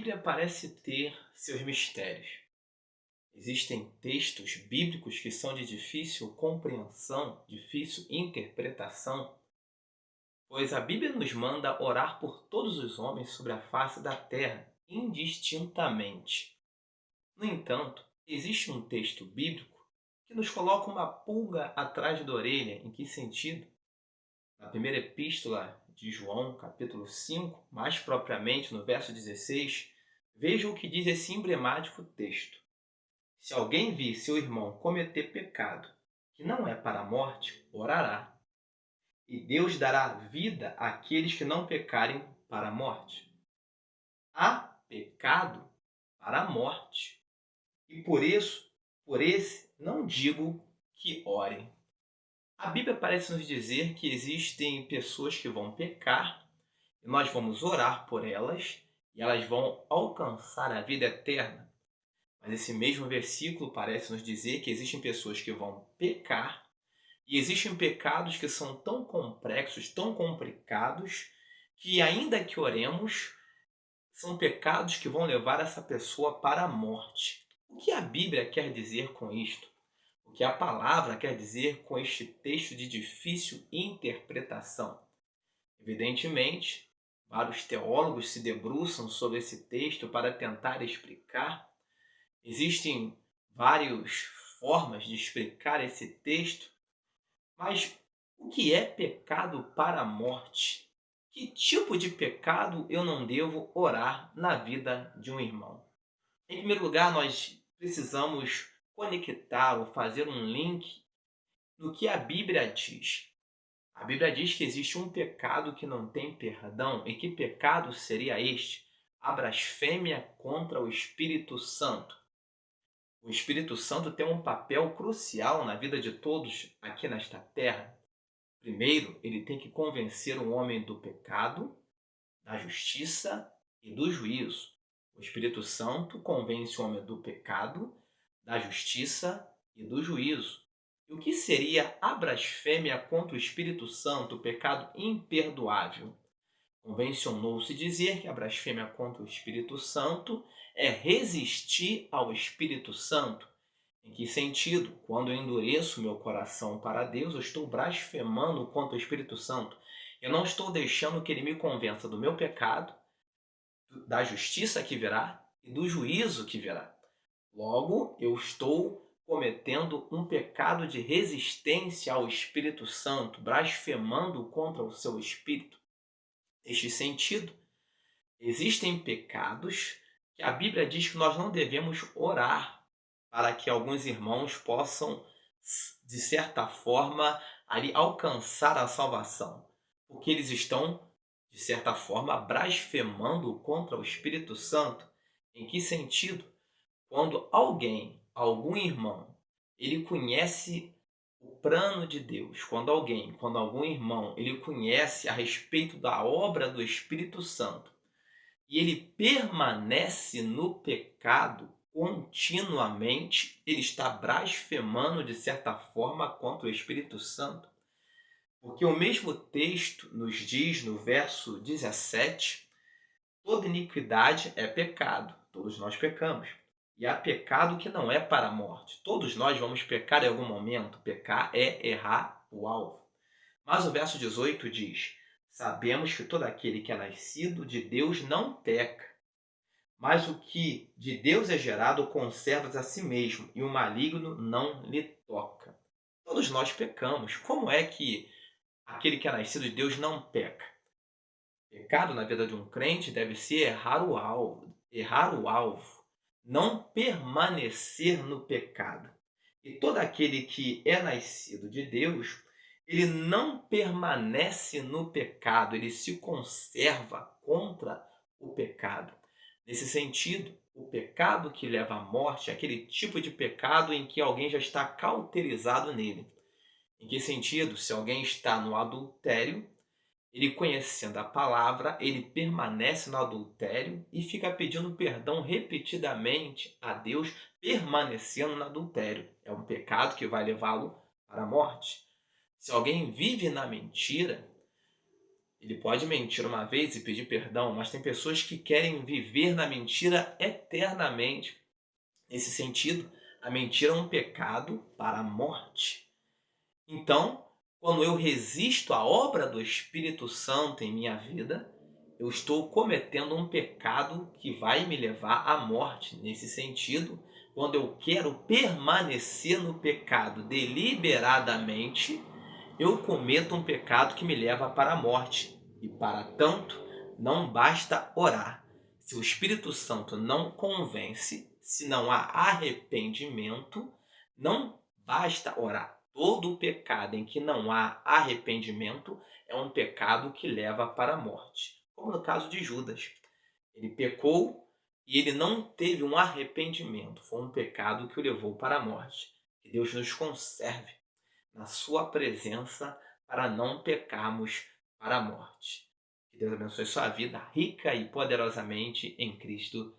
Bíblia parece ter seus mistérios. Existem textos bíblicos que são de difícil compreensão, difícil interpretação, pois a Bíblia nos manda orar por todos os homens sobre a face da terra, indistintamente. No entanto, existe um texto bíblico que nos coloca uma pulga atrás da orelha. Em que sentido? Na primeira epístola de João, capítulo 5, mais propriamente no verso 16, veja o que diz esse emblemático texto. Se alguém vir seu irmão cometer pecado que não é para a morte, orará, e Deus dará vida àqueles que não pecarem para a morte. Há pecado para a morte, e por esse não digo que orem. A Bíblia parece nos dizer que existem pessoas que vão pecar, e nós vamos orar por elas, e elas vão alcançar a vida eterna. Mas esse mesmo versículo parece nos dizer que existem pessoas que vão pecar, e existem pecados que são tão complexos, tão complicados, que ainda que oremos, são pecados que vão levar essa pessoa para a morte. O que a Bíblia quer dizer com isto? O que a palavra quer dizer com este texto de difícil interpretação? Evidentemente, vários teólogos se debruçam sobre esse texto para tentar explicar. Existem várias formas de explicar esse texto, mas o que é pecado para a morte? Que tipo de pecado eu não devo orar na vida de um irmão? Em primeiro lugar, nós precisamos conectar ou fazer um link no que a Bíblia diz. A Bíblia diz que existe um pecado que não tem perdão. E que pecado seria este? A blasfêmia contra o Espírito Santo. O Espírito Santo tem um papel crucial na vida de todos aqui nesta terra. Primeiro, ele tem que convencer o homem do pecado, da justiça e do juízo. O Espírito Santo convence o homem do pecado, da justiça e do juízo. E o que seria a blasfêmia contra o Espírito Santo, o pecado imperdoável? Convencionou-se dizer que a blasfêmia contra o Espírito Santo é resistir ao Espírito Santo. Em que sentido? Quando eu endureço meu coração para Deus, eu estou blasfemando contra o Espírito Santo. Eu não estou deixando que ele me convença do meu pecado, da justiça que virá e do juízo que virá. Logo, eu estou cometendo um pecado de resistência ao Espírito Santo, blasfemando contra o seu Espírito. Neste sentido, existem pecados que a Bíblia diz que nós não devemos orar para que alguns irmãos possam, de certa forma, ali alcançar a salvação. Porque eles estão, de certa forma, blasfemando contra o Espírito Santo. Em que sentido? Quando algum irmão, ele conhece o plano de Deus, quando algum irmão, ele conhece a respeito da obra do Espírito Santo e ele permanece no pecado continuamente, ele está blasfemando de certa forma contra o Espírito Santo. Porque o mesmo texto nos diz no verso 17, toda iniquidade é pecado, todos nós pecamos. E há pecado que não é para a morte. Todos nós vamos pecar em algum momento. Pecar é errar o alvo. Mas o verso 18 diz: sabemos que todo aquele que é nascido de Deus não peca. Mas o que de Deus é gerado conserva a si mesmo, e o maligno não lhe toca. Todos nós pecamos. Como é que aquele que é nascido de Deus não peca? Pecado na vida de um crente deve ser errar o alvo, não permanecer no pecado. E todo aquele que é nascido de Deus, ele não permanece no pecado, ele se conserva contra o pecado. Nesse sentido, o pecado que leva à morte é aquele tipo de pecado em que alguém já está cauterizado nele. Em que sentido? Se alguém está no adultério, ele conhecendo a palavra, ele permanece no adultério e fica pedindo perdão repetidamente a Deus, permanecendo no adultério. É um pecado que vai levá-lo para a morte. Se alguém vive na mentira, Ele pode mentir uma vez e pedir perdão, mas tem pessoas que querem viver na mentira eternamente. Nesse sentido, a mentira é um pecado para a morte. Então, quando eu resisto à obra do Espírito Santo em minha vida, eu estou cometendo um pecado que vai me levar à morte. Nesse sentido, quando eu quero permanecer no pecado deliberadamente, eu cometo um pecado que me leva para a morte. E para tanto, não basta orar. Se o Espírito Santo não convence, se não há arrependimento, não basta orar. Todo pecado em que não há arrependimento é um pecado que leva para a morte. Como no caso de Judas. Ele pecou e ele não teve um arrependimento. Foi um pecado que o levou para a morte. Que Deus nos conserve na sua presença para não pecarmos para a morte. Que Deus abençoe sua vida rica e poderosamente em Cristo